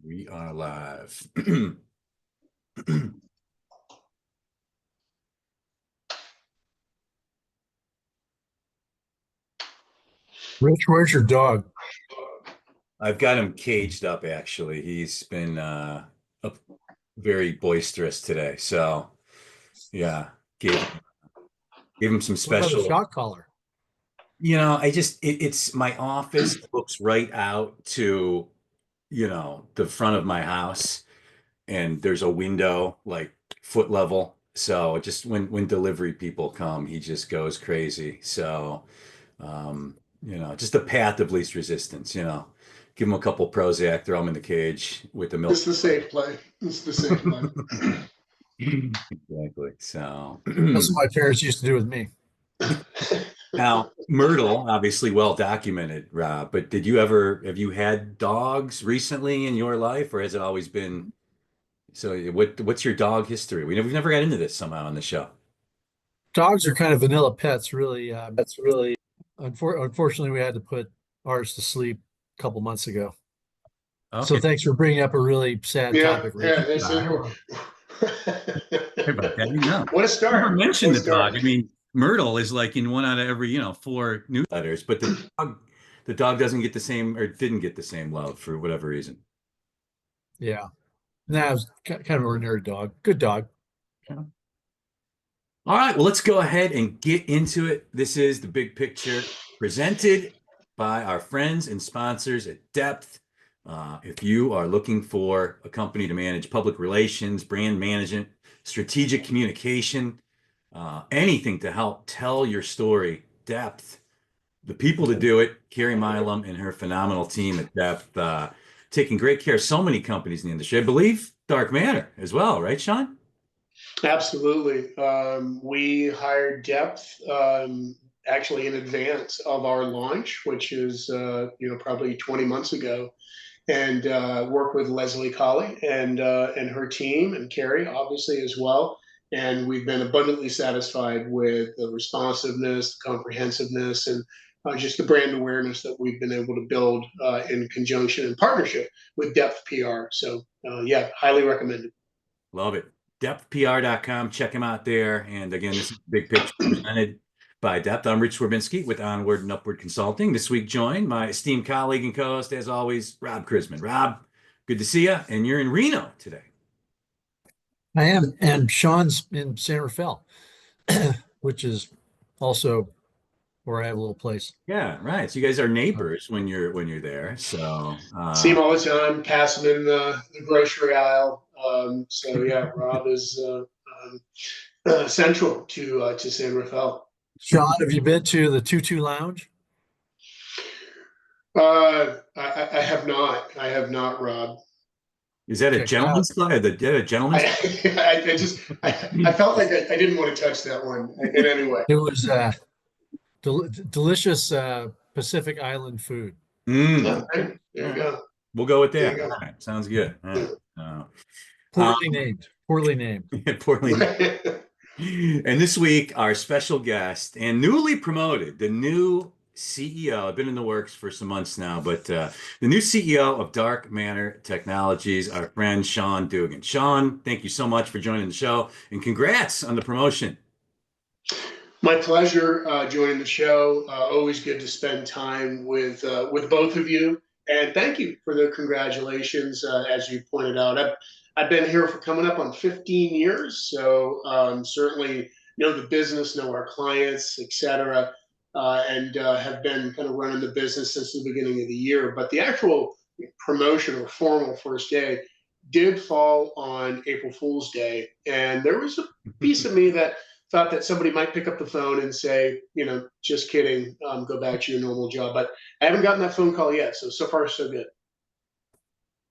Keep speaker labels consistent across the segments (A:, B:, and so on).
A: We are live.
B: Rich, where's your dog?
A: I've got him caged up, actually. He's been up very boisterous today. So, yeah, gave him some
B: What about the
A: special.
B: shock collar?
A: It's my office looks right out to, the front of my house, and there's a window like foot level. So just when delivery people come, he just goes crazy. So, just the path of least resistance. Give him a couple Prozac, throw him in the cage with the milk.
C: It's the safe play. It's the safe play.
A: Exactly. So
B: That's what my parents used to do with me.
A: now Myrtle, obviously well documented, Rob, but have you had dogs recently in your life, or has it always been so what's your dog history? We've never got into this somehow on the show.
B: Dogs are kind of vanilla pets, really. That's really unfortunately we had to put ours to sleep a couple months ago. So
A: Okay.
B: thanks for bringing up a really sad
C: Yeah,
B: topic, Rich.
C: yeah. It's
A: Sorry about that.
C: What a
A: Never
C: start! What
A: mentioned
C: a
A: the dog.
C: start!
A: I mean, Myrtle is like in one out of every, four newsletters, but the dog doesn't get the same or didn't get the same love for whatever reason.
B: Yeah. Nah, it was kind of an ordinary dog. Good dog.
A: Yeah. All right, well, let's go ahead and get into it. This is the big picture presented by our friends and sponsors at Depth. If you are looking for a company to manage public relations, brand management, strategic communication, anything to help tell your story, Depth, the people to do it, Carrie Milam and her phenomenal team at Depth, taking great care of so many companies in the industry. I believe Dark Matter as well, right, Sean?
C: Absolutely. We hired Depth actually in advance of our launch, which is probably 20 months ago, and worked with Leslie Colley and her team, and Carrie obviously as well. And we've been abundantly satisfied with the responsiveness, the comprehensiveness, and just the brand awareness that we've been able to build in conjunction and partnership with Depth PR. So yeah, highly recommended.
A: Love it. Depthpr.com. Check him out there. And again, this is Big Picture presented by Depth. I'm Rich Swerbinsky with Onward and Upward Consulting. This week joined my esteemed colleague and co-host, as always, Rob Chrisman. Rob, good to see you. And you're in Reno today.
B: I am. And Sean's in San Rafael, which is also where I have a little place.
A: Yeah, right. So you guys are neighbors when you're there. So
C: See him all the time, pass him in the grocery aisle. So yeah, Rob is central to San Rafael.
B: Sean, have you been to the Tutu Lounge?
C: I have not. I have not, Rob.
A: is that a
B: Check it out.
A: gentleman's club? A gentleman's club?
C: I felt like I didn't want to touch that one in any way.
B: It was delicious Pacific Island food.
A: Mm.
C: Okay, there you go.
A: We'll go with
C: There
A: that.
C: you
A: All
C: go.
A: right. Sounds good. All right.
C: Yeah.
B: Poorly named. Poorly named.
A: Poorly. And this week, our special guest and newly promoted, the new CEO, I've been in the works for some months now, but the new CEO of Dark Matter Technologies, our friend Sean Dugan. Sean, thank you so much for joining the show and congrats on the promotion.
C: My pleasure joining the show. Always good to spend time with both of you, and thank you for the congratulations. As you pointed out, I've been here for coming up on 15 years, so certainly know the business, know our clients, etc., and have been kind of running the business since the beginning of the year. But the actual promotion or formal first day did fall on April Fool's Day, and there was a piece of me that thought that somebody might pick up the phone and say, just kidding, go back to your normal job. But I haven't gotten that phone call yet. So far, so good.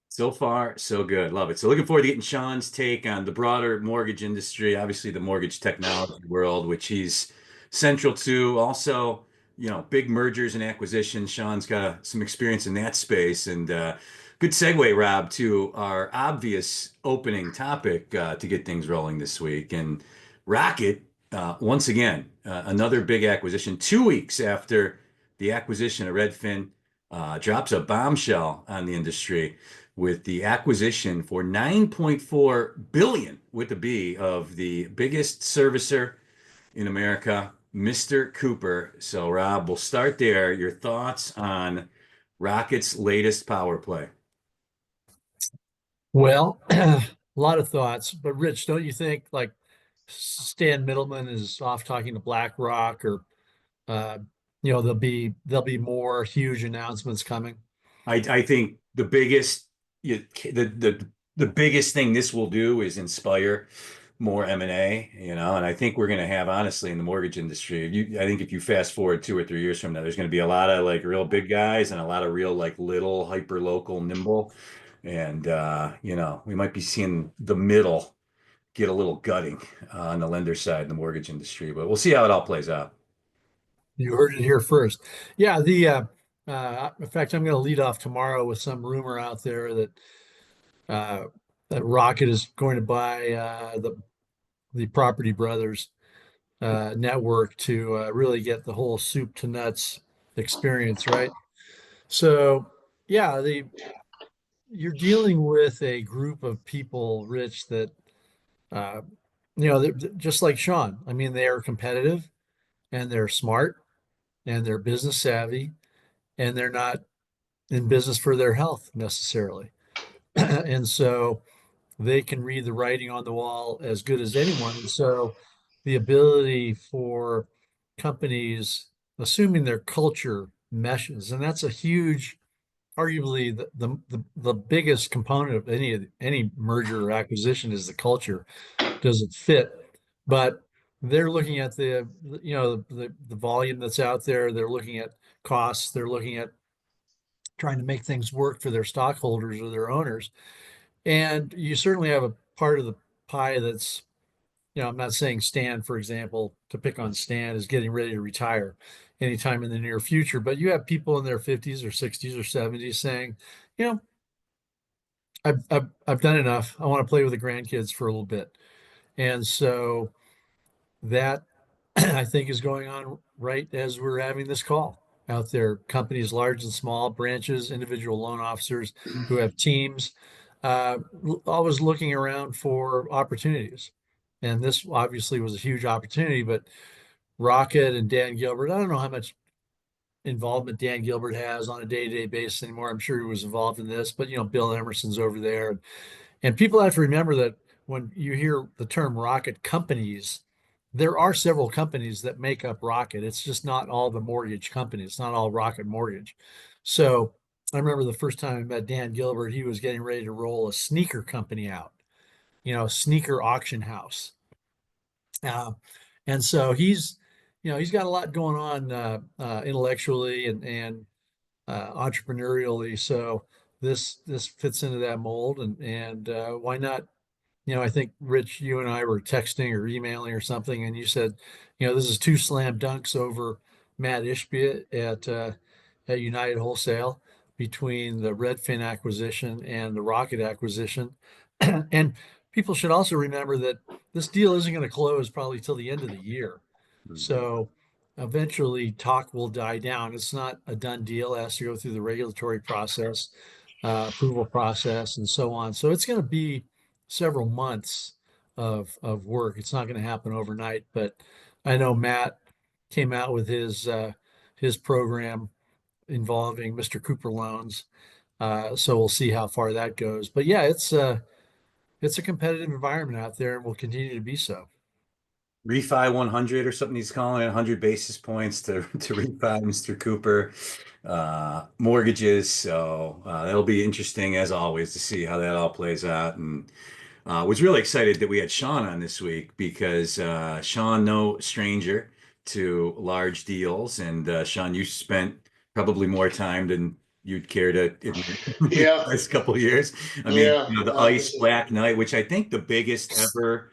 A: So far, so good. Love it. So looking forward to getting Sean's take on the broader mortgage industry, obviously the mortgage technology world, which he's central to. Also, big mergers and acquisitions. Sean's got some experience in that space. And good segue, Rob, to our obvious opening topic to get things rolling this week. And Rocket, once again, another big acquisition, 2 weeks after the acquisition of Redfin. drops a bombshell on the industry with the acquisition for 9.4 billion with the B of the biggest servicer in America, Mr. Cooper. So, Rob, we'll start there. Your thoughts on Rocket's latest power play?
B: Well, a lot of thoughts, but Rich, don't you think like Stan Middleman is off talking to BlackRock, or uh, there'll be more huge announcements coming?
A: I think the biggest the biggest thing this will do is inspire more M&A, and I think we're going to have, honestly, in the mortgage industry, I think if you fast forward 2 or 3 years from now, there's going to be a lot of like real big guys and a lot of real like little hyper local nimble. And we might be seeing the middle get a little gutting on the lender side in the mortgage industry, but we'll see how it all plays out.
B: You heard it here first. Yeah, in fact, I'm going to lead off tomorrow with some rumor out there uh, that Rocket is going to buy the Property Brothers network to really get the whole soup to nuts experience, right? So, yeah, the you're dealing with a group of people, Rich, that uh, they're just like Sean. I mean, they are competitive and they're smart and they're business savvy and they're not in business for their health necessarily. And so they can read the writing on the wall as good as anyone. And so the ability for companies, assuming their culture meshes, and that's a huge, arguably the biggest component of any merger or acquisition is the culture. Does it fit? But they're looking at the volume that's out there. They're looking at costs. They're looking at trying to make things work for their stockholders or their owners. And you certainly have a part of the pie that's, I'm not saying Stan, for example, to pick on Stan, is getting ready to retire anytime in the near future, but you have people in their 50s or 60s or 70s saying, you know, I've done enough. I want to play with the grandkids for a little bit. And so that I think is going on right as we're having this call out there. Companies large and small, branches, individual loan officers who have teams, uh, always looking around for opportunities. And this obviously was a huge opportunity, but Rocket and Dan Gilbert, I don't know how much involvement Dan Gilbert has on a day-to-day basis anymore. I'm sure he was involved in this, but Bill Emerson's over there. And people have to remember that when you hear the term Rocket companies, there are several companies that make up Rocket. It's just not all the mortgage companies. It's not all Rocket Mortgage. So I remember the first time I met Dan Gilbert, he was getting ready to roll a sneaker company out, sneaker auction house. Uh, and so he's got a lot going on intellectually and entrepreneurially. So this fits into that mold, and why not? I think Rich, you and I were texting or emailing or something, and you said, this is two slam dunks over Matt Ishbia at United Wholesale between the Redfin acquisition and the Rocket acquisition. And people should also remember that this deal isn't going to close probably till the end of the year.
A: Mhm.
B: So eventually talk will die down. It's not a done deal. It has to go through the regulatory process, approval process, and so on. So it's going to be several months of work. It's not going to happen overnight, but I know Matt came out with his program involving Mr. Cooper loans. So we'll see how far that goes. But yeah, it's a competitive environment out there and will continue to be so.
A: Refi 100 or something he's calling it, 100 basis points to refi Mr. Cooper mortgages. So that'll be interesting as always to see how that all plays out. And was really excited that we had Sean on this week because Sean, no stranger to large deals, and Sean, you spent probably more time than you'd care to admit these
C: Yeah,
A: last couple of years. I mean,
C: yeah.
A: the Ice Black Knight, which I think the biggest ever,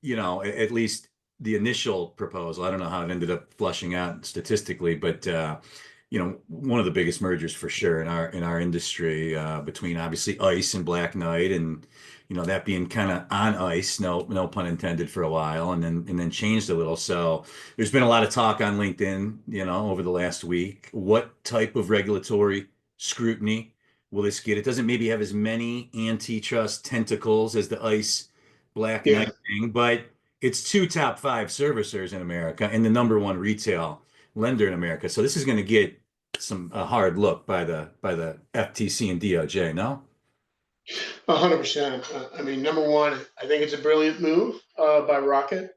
A: at least the initial proposal. I don't know how it ended up flushing out statistically, but one of the biggest mergers for sure in our industry between obviously Ice and Black Knight, and that being kind of on ice, no pun intended, for a while, and then changed a little. So there's been a lot of talk on LinkedIn, over the last week. What type of regulatory scrutiny will this get? It doesn't maybe have as many antitrust tentacles as the ICE Black
C: Yeah.
A: Knight thing, but it's two top five servicers in America and the number one retail lender in America. So this is going to get some a hard look by the FTC and DOJ, no?
C: 100%. I mean, number one, I think it's a brilliant move by Rocket.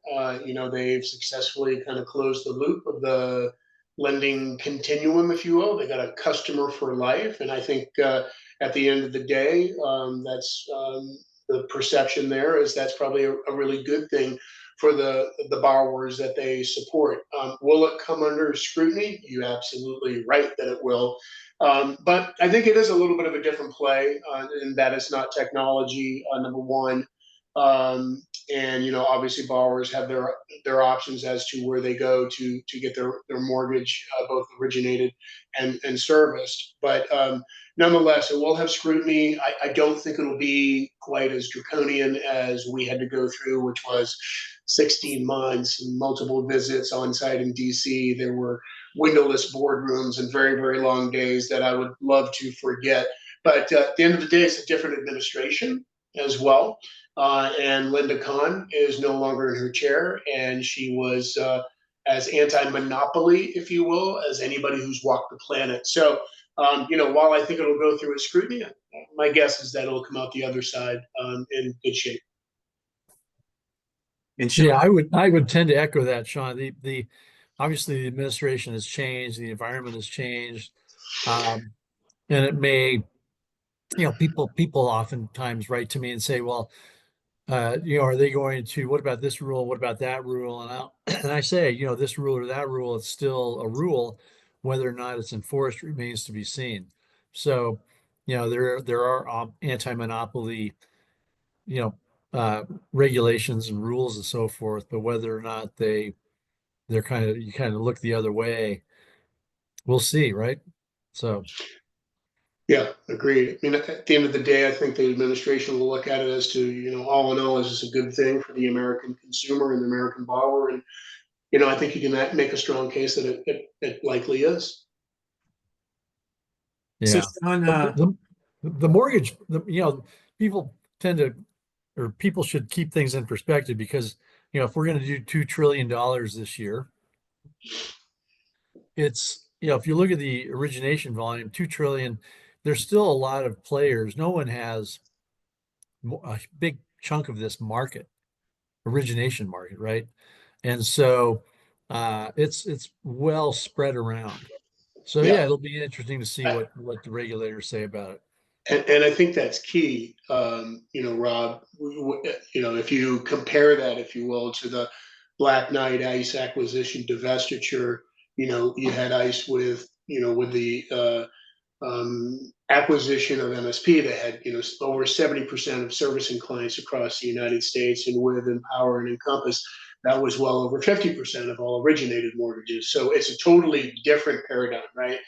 C: They've successfully kind of closed the loop of the lending continuum, if you will. They got a customer for life, and I think at the end of the day, that's the perception there is that's probably a really good thing for the borrowers that they support. Will it come under scrutiny? You're absolutely right that it will. But I think it is a little bit of a different play, in that it's not technology, number one. And obviously, borrowers have their options as to where they go to get their mortgage both originated and serviced. But nonetheless, it will have scrutiny. I don't think it'll be quite as draconian as we had to go through, which was 16 months and multiple visits on site in DC. There were windowless boardrooms and very, very long days that I would love to forget. But at the end of the day, it's a different administration as well. And Linda Khan is no longer in her chair, and she was as anti-monopoly, if you will, as anybody who's walked the planet. So, while I think it'll go through its scrutiny, my guess is that it'll come out the other side in good shape.
A: And Sean,
B: Yeah, I would tend to echo that, Sean. The obviously the administration has changed, the environment has changed, um, and it may, people oftentimes write to me and say, well, are they going to, what about this rule? What about that rule? And and I say, this rule or that rule, it's still a rule. Whether or not it's enforced remains to be seen. So, there are anti-monopoly, you know, regulations and rules and so forth, but whether or not they're you kind of look the other way, we'll see, right? So,
C: Yeah, agreed. I mean, at the end of the day, I think the administration will look at it as to, all in all, is this a good thing for the American consumer and the American borrower? And, I think you can make a strong case that it likely is.
A: so
B: yeah.
A: Sean,
B: The mortgage, people tend to, or people should keep things in perspective because, if we're going to do $2 trillion this year, it's, if you look at the origination volume, 2 trillion, there's still a lot of players. No one has a big chunk of this market, origination market, right? And so it's well spread around. So
C: Yeah.
B: yeah, it'll be interesting to see what the regulators say about it.
C: And I think that's key, Rob. If you compare that, if you will, to the Black Knight ICE acquisition divestiture, you had ICE with the acquisition of MSP that had over 70% of servicing clients across the United States, and with Empower and Encompass, that was well over 50% of all originated mortgages. So it's a totally different paradigm, right?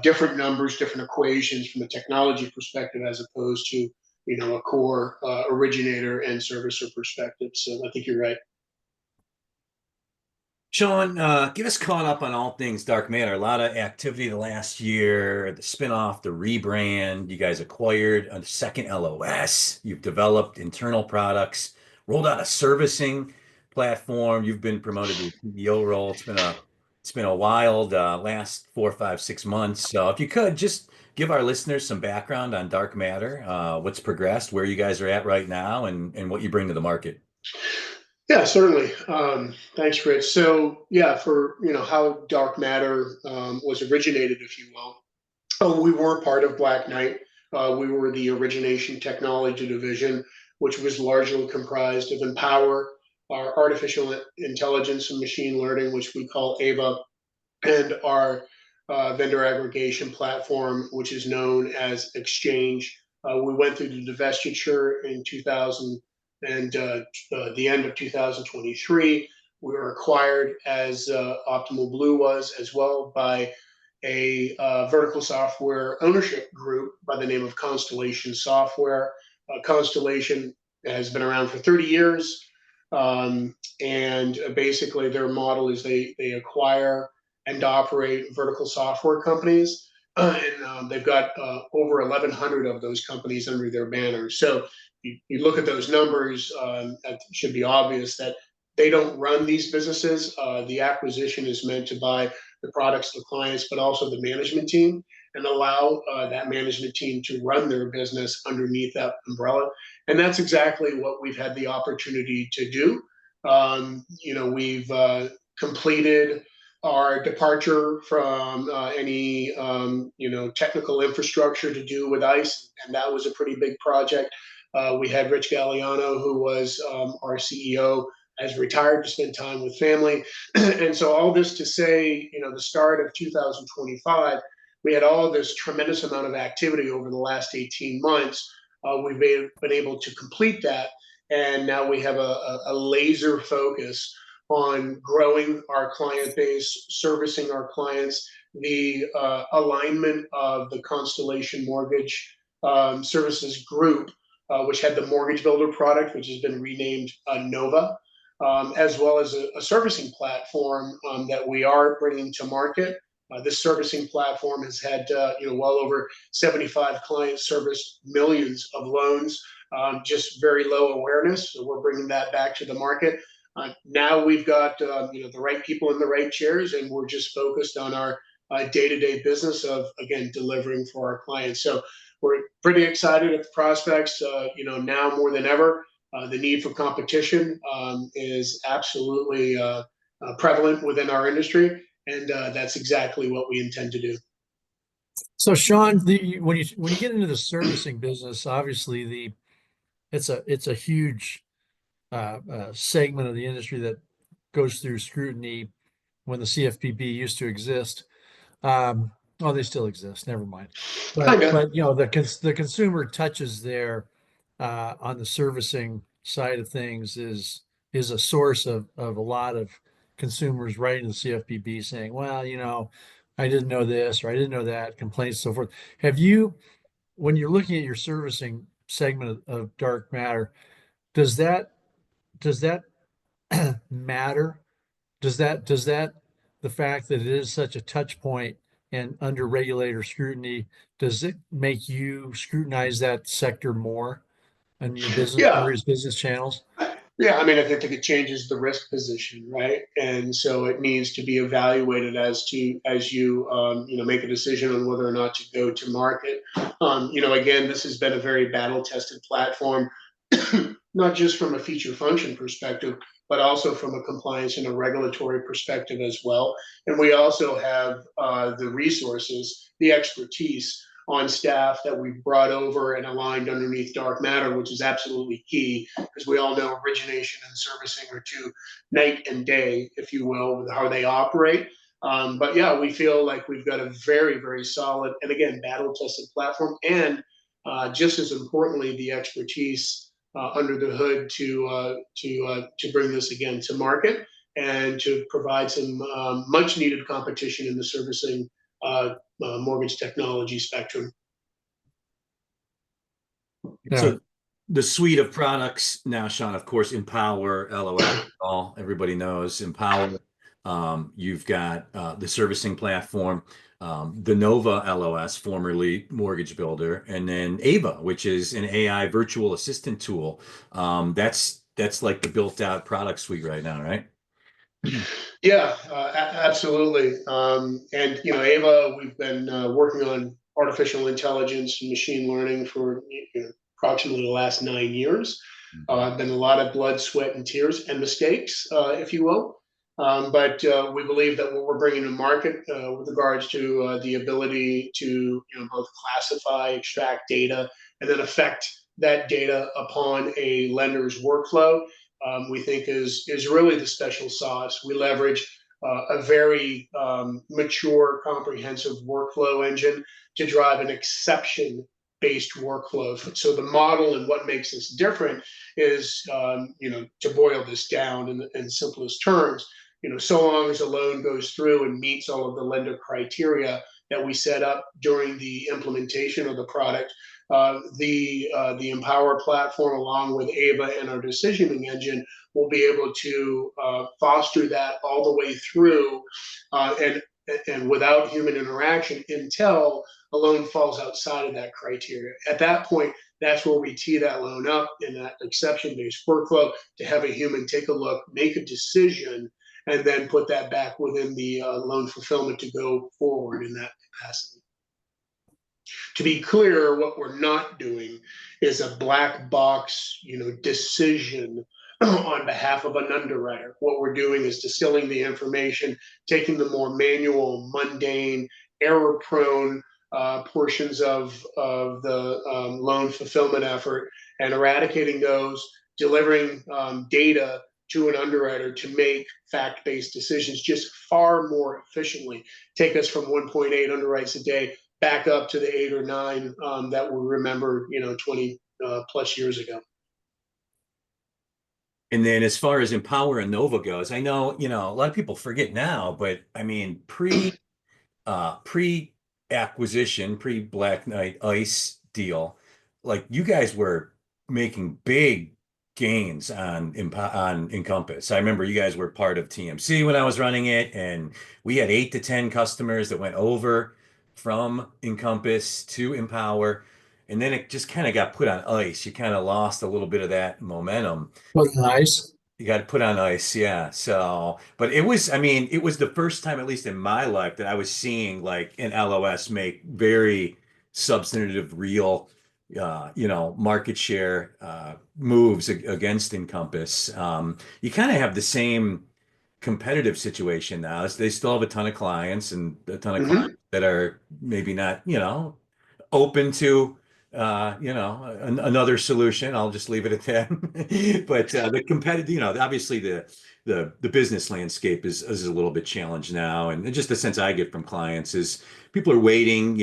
C: Different numbers, different equations from a technology perspective, as opposed to a core originator and servicer perspective. So I think you're right.
A: Sean, get us caught up on all things Dark Matter. A lot of activity the last year, the spinoff, the rebrand. You guys acquired a second LOS. You've developed internal products, rolled out a servicing platform. You've been promoted to the CEO role. It's been a wild last 4, 5, 6 months. So if you could just give our listeners some background on Dark Matter, what's progressed, where you guys are at right now, and what you bring to the market.
C: Yeah, certainly. Thanks, Rich. So, yeah, for how Dark Matter was originated, if you will. We were part of Black Knight. We were the origination technology division, which was largely comprised of Empower, our artificial intelligence and machine learning, which we call AVA, and our vendor aggregation platform, which is known as Exchange. We went through the divestiture in 2000 and the end of 2023. We were acquired, as Optimal Blue was as well, by a vertical software ownership group by the name of Constellation Software. Constellation has been around for 30 years. And basically, their model is they acquire and operate vertical software companies. and they've got over 1,100 of those companies under their banner. So you look at those numbers, it should be obvious that they don't run these businesses. The acquisition is meant to buy the products to clients, but also the management team, and allow that management team to run their business underneath that umbrella. And that's exactly what we've had the opportunity to do. We've completed our departure from any technical infrastructure to do with ICE, and that was a pretty big project. We had Rich Galliano, who was our CEO, has retired to spend time with family, and so all this to say, the start of 2025, we had all this tremendous amount of activity over the last 18 months. We've been able to complete that, and now we have a laser focus on growing our client base, servicing our clients, the alignment of the Constellation Mortgage Services Group, which had the Mortgage Builder product, which has been renamed Nova, as well as a servicing platform that we are bringing to market. This servicing platform has had well over 75 clients, serviced millions of loans, just very low awareness. So we're bringing that back to the market. Now we've got the right people in the right chairs, and we're just focused on our day-to-day business of, again, delivering for our clients. So we're pretty excited at the prospects. Now more than ever, the need for competition is absolutely prevalent within our industry, and that's exactly what we intend to do.
B: So Sean, when you get into the servicing business, obviously it's a huge segment of the industry that goes through scrutiny when the CFPB used to exist. Well, they still exist. Never mind. But the consumer touches there on the servicing side of things is a source of a lot of consumers writing to the CFPB saying, well, I didn't know this or I didn't know that, complaints, so forth. Have you, when you're looking at your servicing segment of dark matter, does that matter? Does that the fact that it is such a touch point and under regulator scrutiny, does it make you scrutinize that sector more in your business,
C: Yeah.
B: various business channels?
C: Yeah, I mean, I think it changes the risk position, right? And so it needs to be evaluated as you make a decision on whether or not to go to market. Again, this has been a very battle-tested platform, not just from a feature function perspective, but also from a compliance and a regulatory perspective as well. And we also have the resources, the expertise on staff that we've brought over and aligned underneath dark matter, which is absolutely key, because we all know origination and servicing are two night and day, if you will, with how they operate. But yeah, we feel like we've got a very, very solid and, again, battle tested platform, and just as importantly, the expertise under the hood to bring this again to market and to provide some much needed competition in the servicing mortgage technology spectrum.
B: Yeah.
A: So the suite of products now, Sean, of course, Empower, LOS, everybody knows Empower. You've got the servicing platform, the Nova LOS, formerly Mortgage Builder, and then Ava, which is an AI virtual assistant tool. That's like the built-out product suite right now, right?
C: Yeah, absolutely. And Ava, we've been working on artificial intelligence and machine learning for approximately the last 9 years. Been a lot of blood, sweat, and tears, and mistakes, if you will. But we believe that what we're bringing to market with regards to the ability to both classify, extract data, and then affect that data upon a lender's workflow, we think is really the special sauce. We leverage a very mature, comprehensive workflow engine to drive an exception-based workflow. So the model and what makes this different is, to boil this down in simplest terms, so long as a loan goes through and meets all of the lender criteria that we set up during the implementation of the product, the Empower platform, along with Ava and our decisioning engine, will be able to foster that all the way through and and without human interaction until a loan falls outside of that criteria. At that point, that's where we tee that loan up in that exception-based workflow to have a human take a look, make a decision, and then put that back within the loan fulfillment to go forward in that capacity. To be clear, what we're not doing is a black box, decision on behalf of an underwriter. What we're doing is distilling the information, taking the more manual, mundane, error-prone portions of the loan fulfillment effort and eradicating those, delivering data to an underwriter to make fact-based decisions just far more efficiently. Take us from 1.8 underwrites a day back up to the 8 or 9 that we remember, 20 plus years ago.
A: And then as far as Empower and Nova goes, I know, a lot of people forget now, but I mean, pre-acquisition, pre-Black Knight Ice deal, like you guys were making big gains on Encompass. I remember you guys were part of TMC when I was running it, and we had 8 to 10 customers that went over from Encompass to Empower, and then it just kind of got put on ice. You kind of lost a little bit of that momentum.
B: Was nice.
A: You got to put on ice, yeah. So, but it was, I mean, it was the first time, at least in my life, that I was seeing like an LOS make very substantive, real, market share moves against Encompass. You kind of have the same competitive situation now. They still have a ton of clients and a ton of
C: Mm-hmm.
A: clients that are maybe not, open to another solution. I'll just leave it at that. But the competitive, obviously the business landscape is a little bit challenged now, and just the sense I get from clients is people are waiting,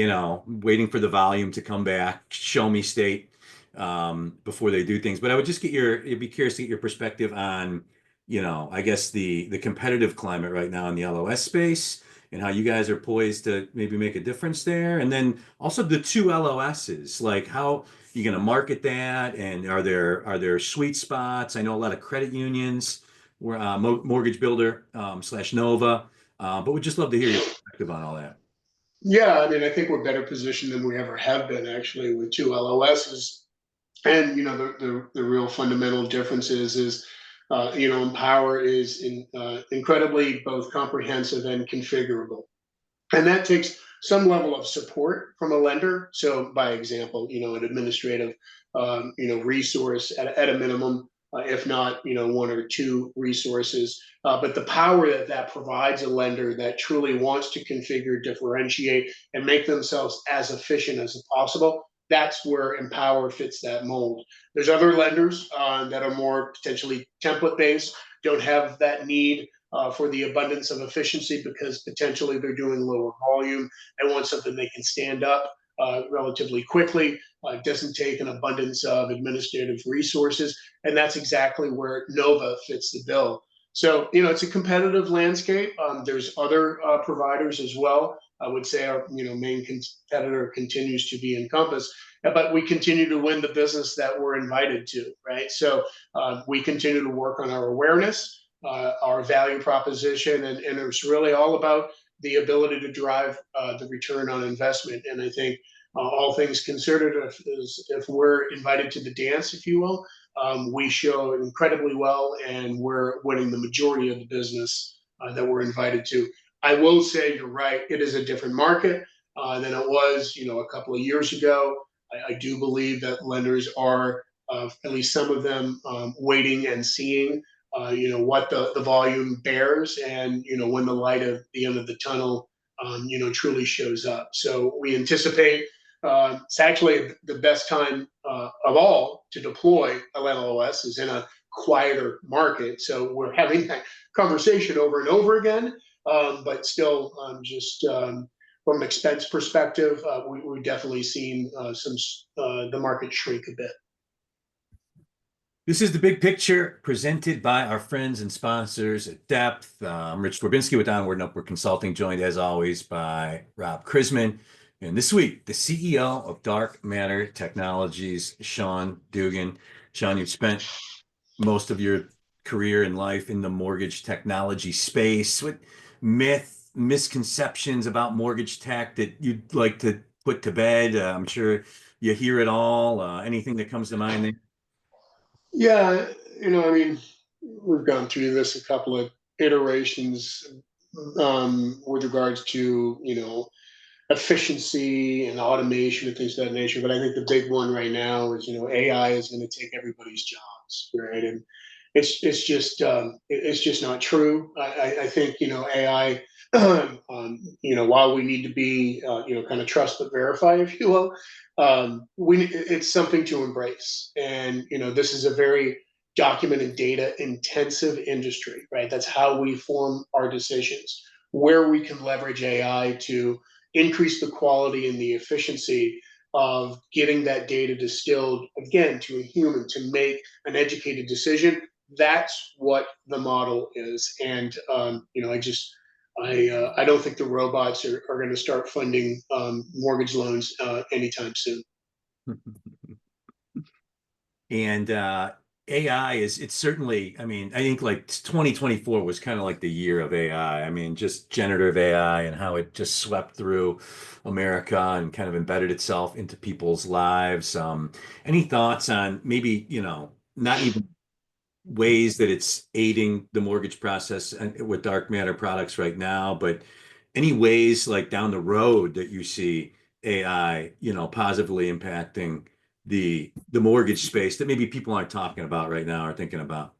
A: waiting for the volume to come back, show me state, before they do things. But I'd be curious to get your perspective on, I guess the competitive climate right now in the LOS space, and how you guys are poised to maybe make a difference there. And then also the two LOSs, like how you going to market that, and are there sweet spots? I know a lot of credit unions were Mortgage Builder slash Nova, but we'd just love to hear your perspective on all that.
C: Yeah, I mean, I think we're better positioned than we ever have been actually with two LOSs. And the real fundamental difference is Empower is incredibly both comprehensive and configurable, and that takes some level of support from a lender. So, by example, an administrative resource at a minimum, if not one or two resources. But the power that provides a lender that truly wants to configure, differentiate, and make themselves as efficient as possible, that's where Empower fits that mold. There's other lenders that are more potentially template based, don't have that need for the abundance of efficiency because potentially they're doing lower volume. They want something they can stand up relatively quickly. It doesn't take an abundance of administrative resources, and that's exactly where Nova fits the bill. So it's a competitive landscape. There's other providers as well. I would say our main competitor continues to be Encompass, but we continue to win the business that we're invited to, right? So we continue to work on our awareness, our value proposition, and it's really all about the ability to drive the return on investment. And I think all things considered, if we're invited to the dance, if you will, we show incredibly well, and we're winning the majority of the business that we're invited to. I will say you're right; it is a different market than it was, a couple of years ago. I do believe that lenders are, at least some of them, waiting and seeing, what the volume bears, and when the light at the end of the tunnel, truly shows up. So we anticipate it's actually the best time of all to deploy LLOS is in a quieter market. So we're having that conversation over and over again, but still, just from an expense perspective, we've definitely seen the market shrink a bit.
A: This is the big picture presented by our friends and sponsors at Depth. I'm Rich Dworbinski with Onward and Upward Consulting, joined as always by Rob Krisman. And this week, the CEO of Dark Matter Technologies, Sean Dugan. Sean, you've spent most of your career and life in the mortgage technology space. What myth misconceptions about mortgage tech that you'd like to put to bed? I'm sure you hear it all. Anything that comes to mind there?
C: Yeah, I mean, we've gone through this a couple of iterations with regards to, efficiency and automation and things of that nature. But I think the big one right now is, AI is going to take everybody's jobs, right? And it's just not true. I think AI, while we need to be kind of trust but verify, if you will, it's something to embrace. And this is a very document and data intensive industry, right? That's how we form our decisions. Where we can leverage AI to increase the quality and the efficiency of getting that data distilled again to a human to make an educated decision. That's what the model is. And I don't think the robots are going to start funding mortgage loans anytime soon.
A: And AI it's certainly, I mean, I think like 2024 was kind of like the year of AI. I mean, just generative AI and how it just swept through America and kind of embedded itself into people's lives. Any thoughts on maybe, not even ways that it's aiding the mortgage process and with dark matter products right now, but any ways like down the road that you see AI, positively impacting the mortgage space that maybe people aren't talking about right now or thinking about?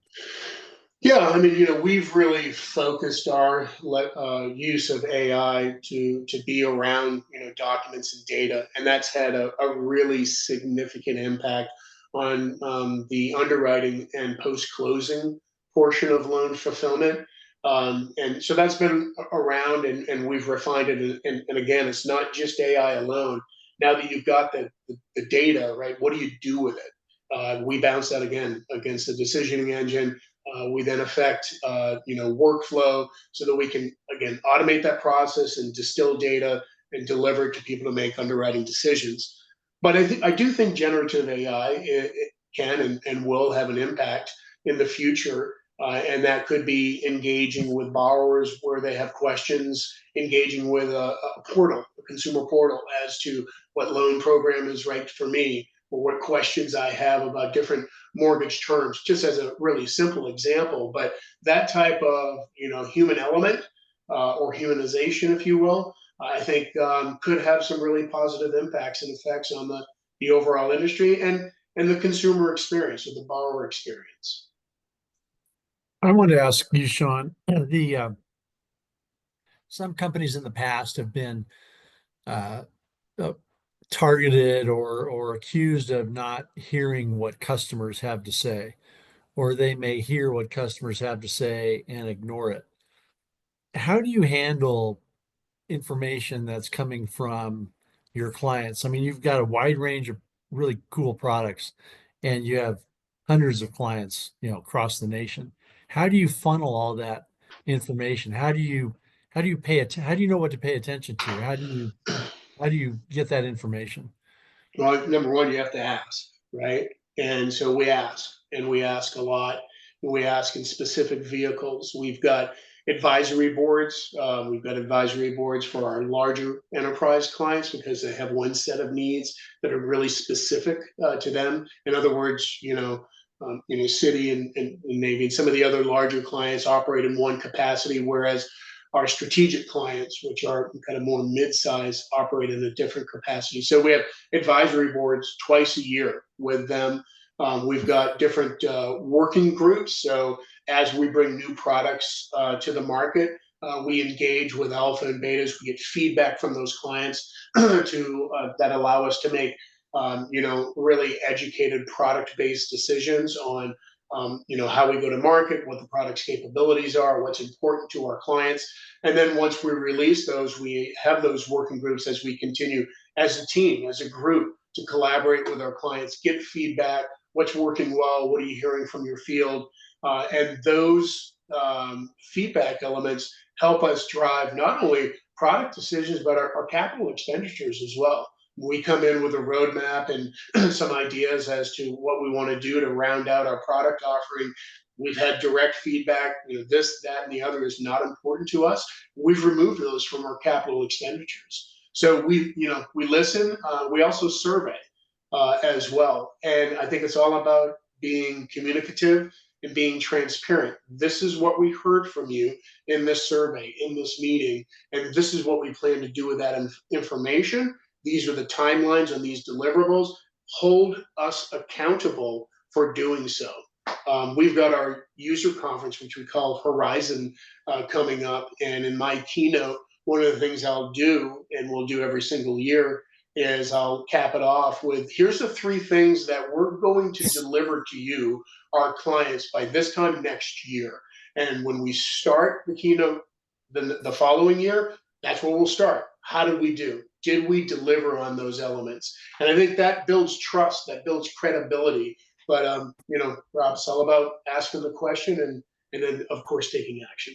C: Yeah, I mean, we've really focused our use of AI to be around, documents and data, and that's had a really significant impact on the underwriting and post-closing portion of loan fulfillment. And so that's been around, and we've refined it. And again, it's not just AI alone. Now that you've got the data, right, what do you do with it? We bounce that again against the decisioning engine. We then affect workflow so that we can again automate that process and distill data and deliver it to people to make underwriting decisions. But I do think generative AI it can and will have an impact in the future, and that could be engaging with borrowers where they have questions, engaging with a portal, a consumer portal, as to what loan program is right for me, or what questions I have about different mortgage terms, just as a really simple example. But that type of human element or humanization, if you will, I think could have some really positive impacts and effects on the overall industry and the consumer experience or the borrower experience.
B: I want to ask you, Sean, the some companies in the past have been uh, uh, targeted or accused of not hearing what customers have to say, or they may hear what customers have to say and ignore it. How do you handle information that's coming from your clients? I mean, you've got a wide range of really cool products and you have hundreds of clients, across the nation. How do you funnel all that information? How do you know what to pay attention to? How do you get that information?
C: Well, number one, you have to ask, right? And so we ask, and we ask a lot. We ask in specific vehicles. We've got advisory boards. We've got advisory boards for our larger enterprise clients because they have one set of needs that are really specific to them. In other words, city and Navy and some of the other larger clients operate in one capacity, whereas our strategic clients, which are kind of more mid-size, operate in a different capacity. So we have advisory boards twice a year with them. We've got different working groups. So as we bring new products to the market, we engage with alpha and betas. We get feedback from those clients to that allow us to make really educated product-based decisions on how we go to market, what the product's capabilities are, what's important to our clients. And then once we release those, we have those working groups as we continue as a team, as a group, to collaborate with our clients, get feedback, what's working well, what are you hearing from your field? And those feedback elements help us drive not only product decisions, but our capital expenditures as well. We come in with a roadmap and some ideas as to what we want to do to round out our product offering. we've had direct feedback, this, that, and the other is not important to us. We've removed those from our capital expenditures. So we listen. We also survey as well. And I think it's all about being communicative and being transparent. This is what we heard from you in this survey, in this meeting, and this is what we plan to do with that information. These are the timelines on these deliverables. Hold us accountable for doing so. We've got our user conference, which we call Horizon, coming up. And in my keynote, one of the things I'll do, and we'll do every single year, is I'll cap it off with, here's the 3 things that we're going to deliver to you, our clients, by this time next year. And when we start the keynote the following year, that's where we'll start. How did we do? Did we deliver on those elements? And I think that builds trust, that builds credibility. But Rob, it's all about asking the question and then of course taking action.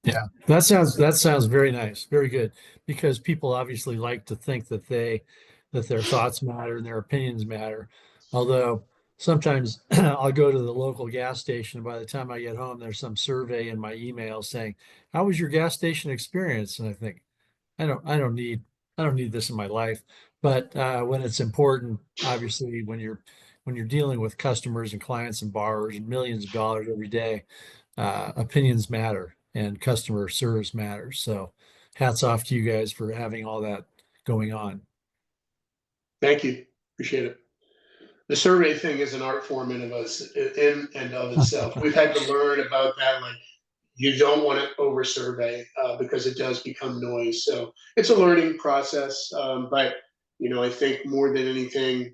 B: Yeah, that sounds very nice, very good, because people obviously like to think that their thoughts matter and their opinions matter. Although sometimes I'll go to the local gas station, and by the time I get home, there's some survey in my email saying, "How was your gas station experience?" And I think, I don't need this in my life. But when it's important, obviously, when you're dealing with customers and clients and borrowers and millions of dollars every day, opinions matter and customer service matters. So hats off to you guys for having all that going on.
C: Thank you. Appreciate it. The survey thing is an art form in and of itself. We've had to learn about that. Like, you don't want to over survey because it does become noise. So it's a learning process. But I think more than anything,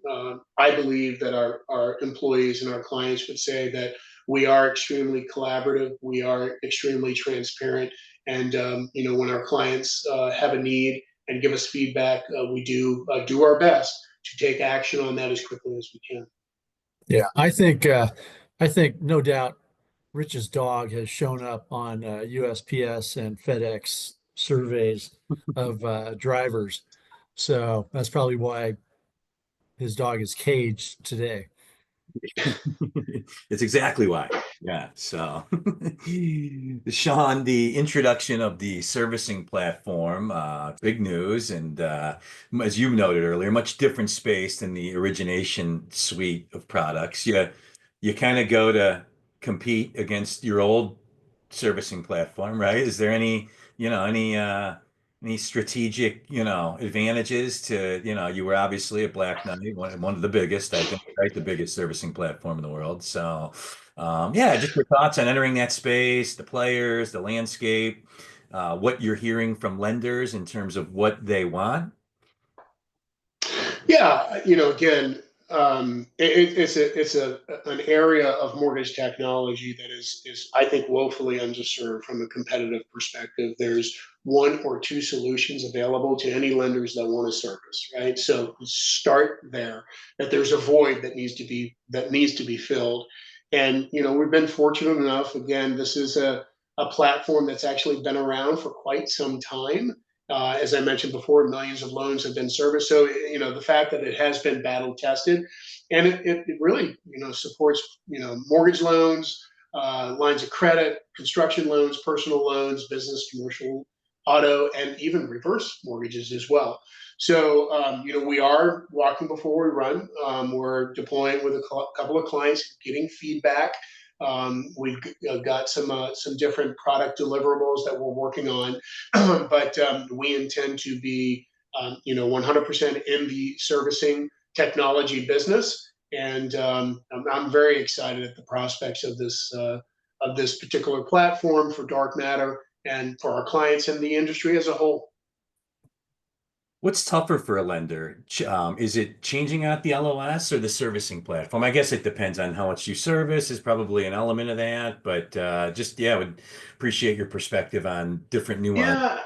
C: I believe that our employees and our clients would say that we are extremely collaborative. We are extremely transparent. And when our clients have a need and give us feedback, we do our best to take action on that as quickly as we can.
B: Yeah, I think no doubt Rich's dog has shown up on USPS and FedEx surveys of drivers. So that's probably why his dog is caged today.
A: It's exactly why. Yeah. So, Sean, the introduction of the servicing platform, big news. And as you noted earlier, much different space than the origination suite of products. You kind of go to compete against your old servicing platform, right? Is there any strategic, advantages to, you were obviously at Black Knight, one of the biggest, I think, right? The biggest servicing platform in the world. So, yeah, just your thoughts on entering that space, the players, the landscape, what you're hearing from lenders in terms of what they want.
C: Yeah, again, it's an area of mortgage technology that is I think woefully underserved from a competitive perspective. There's 1 or 2 solutions available to any lenders that want to service, right? So start there. That there's a void that needs to be filled, and we've been fortunate enough. Again, this is a platform that's actually been around for quite some time. As I mentioned before, millions of loans have been serviced. So, the fact that it has been battle tested, and it really, supports, mortgage loans, lines of credit, construction loans, personal loans, business, commercial, auto, and even reverse mortgages as well. So, we are walking before we run. We're deploying with a couple of clients, getting feedback. We've got some different product deliverables that we're working on, but we intend to be 100% in the servicing technology business, and I'm very excited at the prospects of this particular platform for dark matter and for our clients and the industry as a whole.
A: What's tougher for a lender? Is it changing out the LOS or the servicing platform? I guess it depends on how much you service is probably an element of that, but yeah, I would appreciate your perspective on different nuances.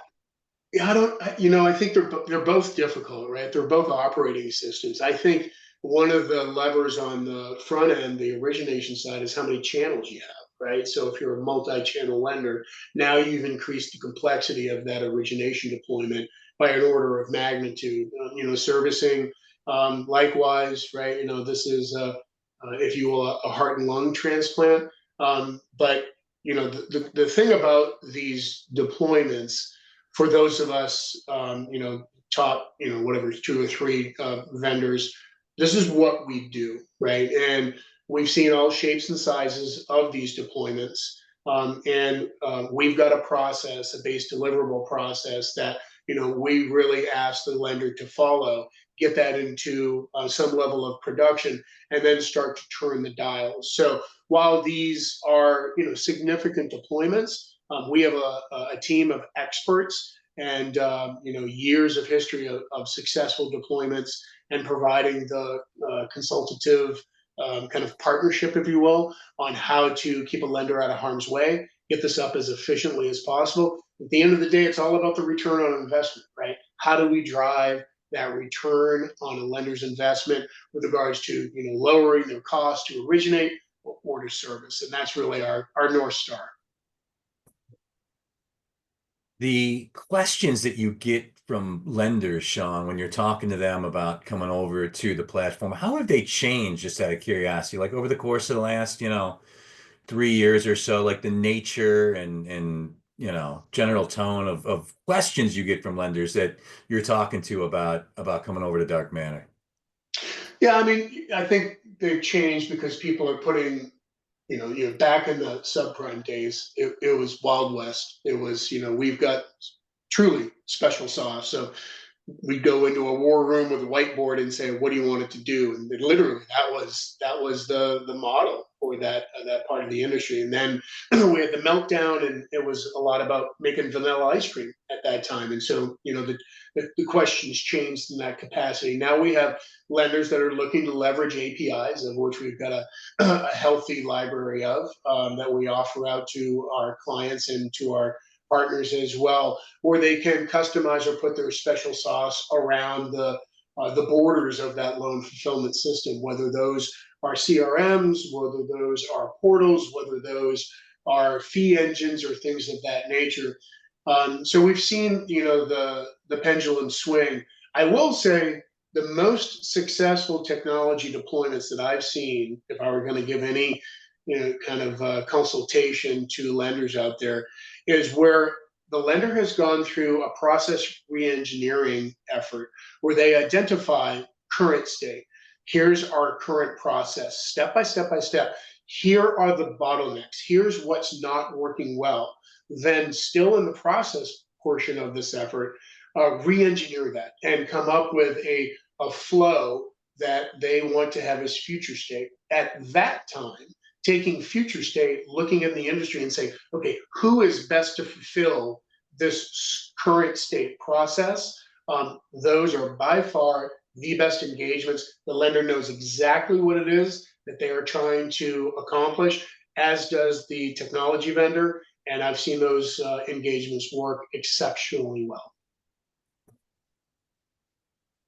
C: Yeah, I don't. I think they're both difficult, right? They're both operating systems. I think one of the levers on the front end, the origination side, is how many channels you have, right? So if you're a multi-channel lender, now you've increased the complexity of that origination deployment by an order of magnitude. Servicing, likewise, right? This is, if you will, a heart and lung transplant. But the thing about these deployments, for those of us, top, whatever, two or three vendors, this is what we do, right? And we've seen all shapes and sizes of these deployments. And we've got a process, a base deliverable process that we really ask the lender to follow, get that into some level of production, and then start to turn the dials. So while these are significant deployments, we have a team of experts and years of history of successful deployments and providing the consultative kind of partnership, if you will, on how to keep a lender out of harm's way, get this up as efficiently as possible. At the end of the day, it's all about the return on investment, right? How do we drive that return on a lender's investment with regards to lowering their cost to originate or to service? And that's really our North Star.
A: The questions that you get from lenders, Sean, when you're talking to them about coming over to the platform, how have they changed, just out of curiosity, like over the course of the last, 3 years or so, like the nature and general tone of questions you get from lenders that you're talking to about coming over to Dark Manor?
C: Yeah, I mean, I think they've changed because people are putting, back in the subprime days, it was Wild West. It was, we've got truly special sauce. So we'd go into a war room with a whiteboard and say, "What do you want it to do?" And literally, that was the model for that part of the industry. And then we had the meltdown, and it was a lot about making vanilla ice cream at that time. And so, the questions changed in that capacity. Now we have lenders that are looking to leverage APIs, of which we've got a healthy library of that we offer out to our clients and to our partners as well, where they can customize or put their special sauce around the borders of that loan fulfillment system, whether those are CRMs, whether those are portals, whether those are fee engines or things of that nature. So we've seen, the pendulum swing. I will say the most successful technology deployments that I've seen, if I were going to give any, kind of consultation to lenders out there, is where the lender has gone through a process reengineering effort where they identify current state. Here's our current process, step by step by step. Here are the bottlenecks. Here's what's not working well. Then, still in the process portion of this effort, re-engineer that and come up with a flow that they want to have as future state. At that time, taking future state, looking at the industry and saying, okay, who is best to fulfill this current state process? Those are by far the best engagements. The lender knows exactly what it is that they are trying to accomplish, as does the technology vendor. And I've seen those engagements work exceptionally well.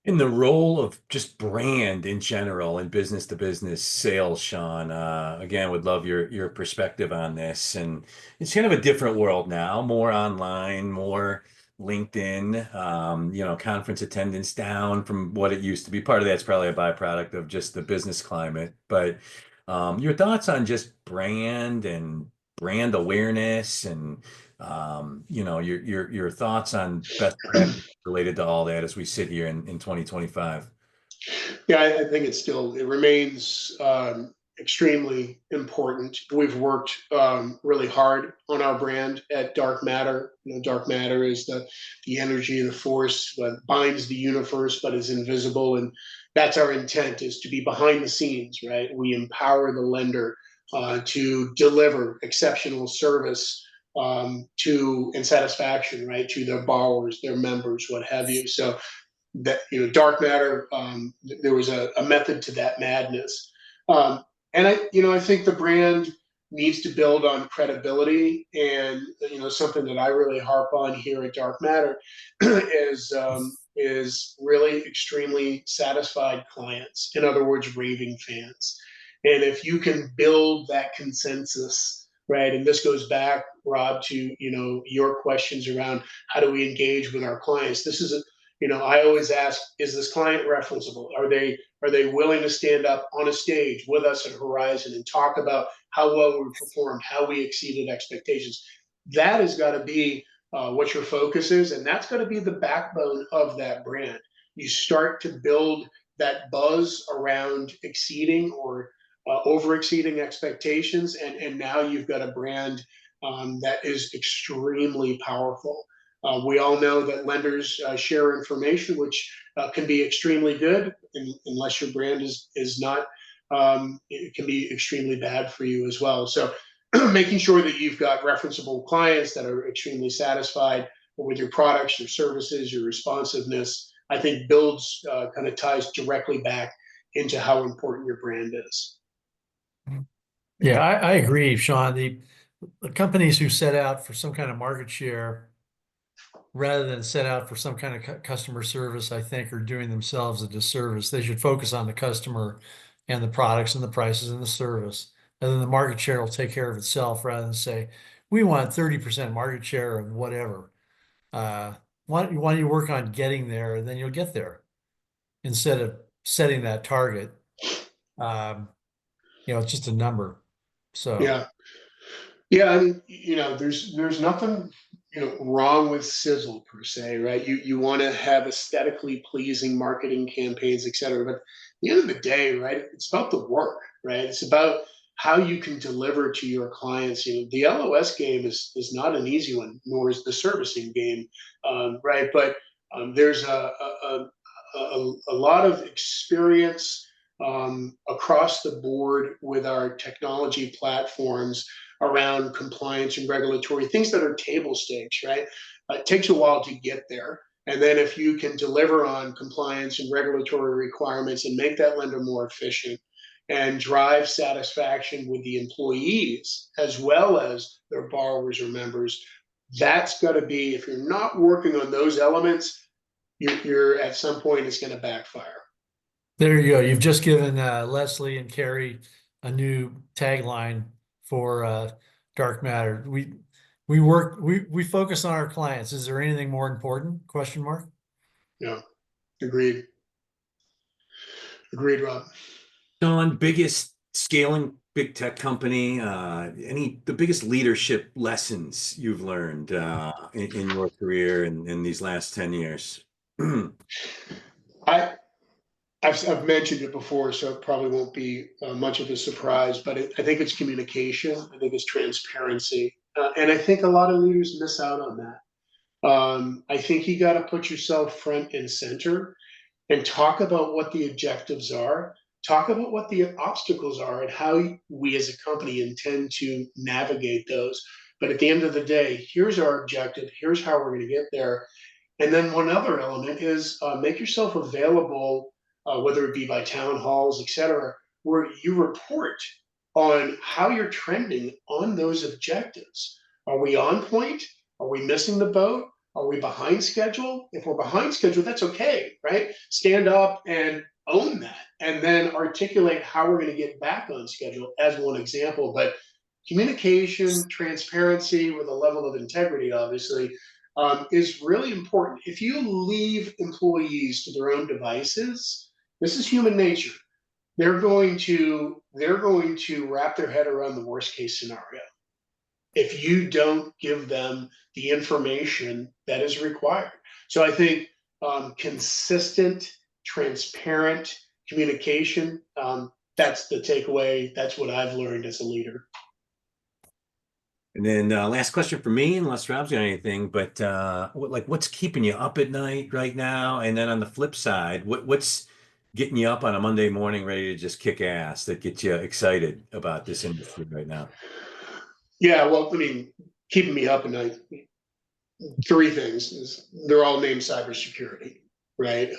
A: In the role of just brand in general and business to business sales, Sean, again, would love your perspective on this. And it's kind of a different world now, more online, more LinkedIn, conference attendance down from what it used to be. Part of that's probably a byproduct of just the business climate. But your thoughts on just brand and brand awareness and your thoughts on best practice related to all that as we sit here in 2025.
C: Yeah, I think it remains extremely important. We've worked really hard on our brand at Dark Matter. Dark Matter is the energy, the force that binds the universe, but is invisible. And that's our intent, is to be behind the scenes, right? We empower the lender to deliver exceptional service and satisfaction, right, to their borrowers, their members, what have you. So that, Dark Matter, there was a method to that madness. And I think the brand needs to build on credibility. And something that I really harp on here at Dark Matter is really extremely satisfied clients. In other words, raving fans. And if you can build that consensus, right, and this goes back, Rob, to your questions around how do we engage with our clients. This is I always ask, is this client referenceable? Are they willing to stand up on a stage with us at Horizon and talk about how well we performed, how we exceeded expectations. That has got to be what your focus is, and that's got to be the backbone of that brand. You start to build that buzz around exceeding or over exceeding expectations, and now you've got a brand that is extremely powerful. We all know that lenders share information, which can be extremely good, unless your brand is not. It can be extremely bad for you as well. So, making sure that you've got referenceable clients that are extremely satisfied with your products, your services, your responsiveness, I think builds kind of ties directly back into how important your brand is.
B: Yeah, I agree, Sean. The companies who set out for some kind of market share rather than set out for some kind of customer service, I think, are doing themselves a disservice. They should focus on the customer and the products and the prices and the service. And then the market share will take care of itself rather than say, we want 30% market share of whatever. Uh, why don't you work on getting there and then you'll get there instead of setting that target. It's just a number. So
C: Yeah. Yeah, I mean, there's nothing, wrong with sizzle per se, right? You want to have aesthetically pleasing marketing campaigns, et cetera. But at the end of the day, right, it's about the work, right? It's about how you can deliver to your clients. The LOS game is not an easy one, nor is the servicing game, right? But there's a lot of experience across the board with our technology platforms around compliance and regulatory things that are table stakes, right? It takes a while to get there. And then if you can deliver on compliance and regulatory requirements and make that lender more efficient and drive satisfaction with the employees as well as their borrowers or members, that's got to be, if you're not working on those elements, you're at some point it's going to backfire.
B: there you go. You've just given Leslie and Carrie a new tagline for Dark Matter. We focus on our clients. Is there anything more important? Question mark.
C: Yeah, agreed. Agreed, Rob.
A: Sean, biggest scaling big tech company, the biggest leadership lessons you've learned in your career in these last 10 years?
C: I I've mentioned it before, so it probably won't be much of a surprise, but I think it's communication. I think it's transparency. And I think a lot of leaders miss out on that. I think you got to put yourself front and center and talk about what the objectives are, talk about what the obstacles are, and how we as a company intend to navigate those. But at the end of the day, here's our objective, here's how we're going to get there. And then one other element is make yourself available, whether it be by town halls, et cetera, where you report on how you're trending on those objectives. Are we on point? Are we missing the boat? Are we behind schedule? If we're behind schedule, that's okay, right? Stand up and own that, and then articulate how we're going to get back on schedule as one example. But communication, transparency with a level of integrity, obviously, is really important. If you leave employees to their own devices, this is human nature. They're going to wrap their head around the worst case scenario if you don't give them the information that is required. So I think consistent, transparent communication, that's the takeaway. That's what I've learned as a leader.
A: And then last question for me, unless Rob's got anything, but what's keeping you up at night right now? And then on the flip side, what's getting you up on a Monday morning ready to just kick ass that gets you excited about this industry right now?
C: Yeah, well, I mean, keeping me up at night, three things. They're all named cybersecurity, right?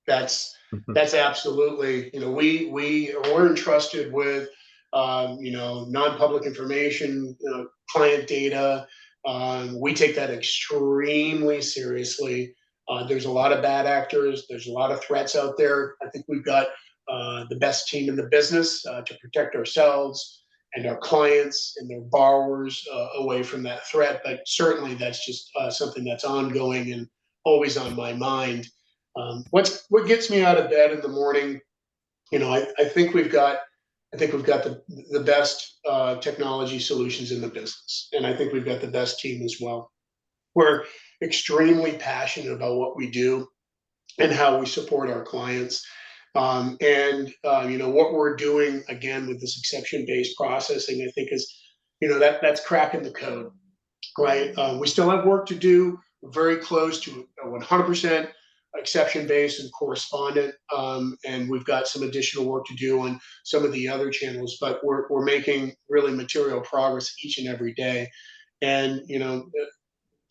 C: That's absolutely, we're entrusted with non-public information, client data. We take that extremely seriously. There's a lot of bad actors. There's a lot of threats out there. I think we've got the best team in the business to protect ourselves and our clients and their borrowers away from that threat. But certainly that's just something that's ongoing and always on my mind. What gets me out of bed in the morning, I think we've got I think we've got the best technology solutions in the business, and I think we've got the best team as well. We're extremely passionate about what we do and how we support our clients. What we're doing again with this exception-based processing, I think is, that's cracking the code, right? We still have work to do. We're very close to 100% exception-based and correspondent, and we've got some additional work to do on some of the other channels. But we're making really material progress each and every day, and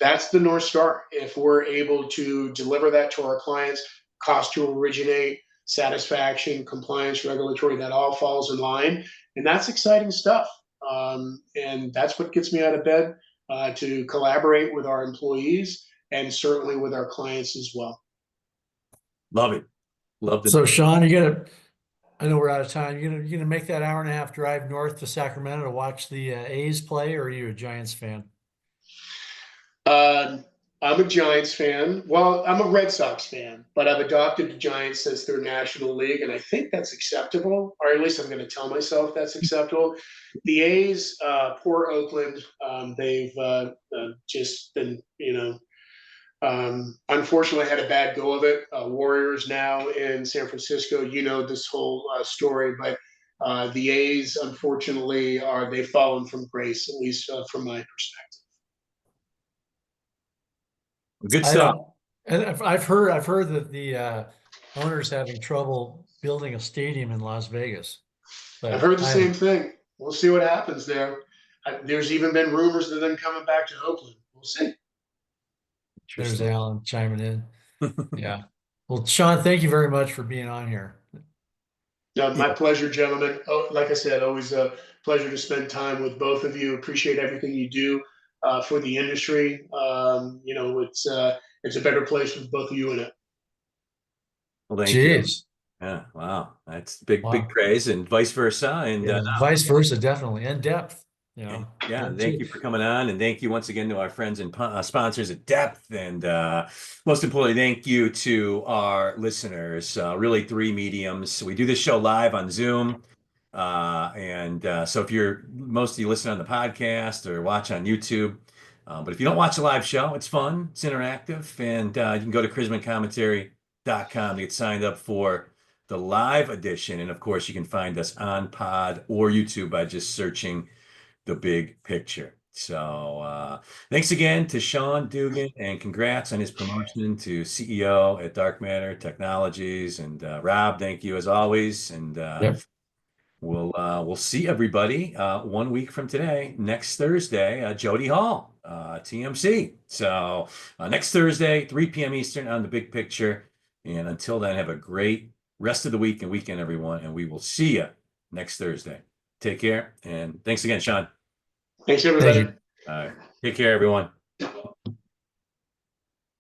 C: that's the North Star. If we're able to deliver that to our clients, cost to originate, satisfaction, compliance, regulatory, that all falls in line. And that's exciting stuff. And that's what gets me out of bed to collaborate with our employees and certainly with our clients as well.
A: Love it. Love it.
B: So Sean, I know we're out of time. You gonna make that hour and a half drive north to Sacramento to watch the A's play, or are you a Giants fan?
C: I'm a Giants fan. Well, I'm a Red Sox fan, but I've adopted the Giants since their National League, and I think that's acceptable, or at least I'm going to tell myself that's acceptable. The A's, poor Oakland, they've just been, unfortunately had a bad go of it. Warriors now in San Francisco, this whole story, but the A's, unfortunately, they've fallen from grace, at least from my perspective.
A: Good stuff.
B: And I've heard that the owner's having trouble building a stadium in Las Vegas. But
C: I've heard the same thing. We'll see what happens there. There's even been rumors of them coming back to Oakland. We'll see.
B: There's Alan chiming in. Yeah. Well, Sean, thank you very much for being on here.
C: My pleasure, gentlemen. Oh, like I said, always a pleasure to spend time with both of you. Appreciate everything you do for the industry. It's a better place with both of you in it.
A: Well, thank
B: Jeez.
A: you. Yeah, wow, that's big
B: Wow.
A: praise, and vice versa, and
B: vice versa, definitely, and depth.
A: Yeah, thank you for coming on, and thank you once again to our friends and sponsors at Depth, and most importantly, thank you to our listeners. Really, three mediums. We do this show live on Zoom, so if most of you listen on the podcast or watch on YouTube, but if you don't watch a live show, it's fun, it's interactive, and you can go to charismacommentary.com to get signed up for the live edition, and of course, you can find us on Pod or YouTube by just searching The Big Picture. So thanks again to Sean Dugan, and congrats on his promotion to CEO at Dark Matter Technologies. And Rob, thank you as always. And we'll see everybody 1 week from today, next Thursday, Jody Hall, TMC. So next Thursday, 3 p.m. Eastern on The Big Picture. And until then, have a great rest of the week and weekend, everyone. And we will see you next Thursday. Take care. And thanks again, Sean.
C: Thanks, everybody.
B: Thank you.
A: All right. Take care, everyone.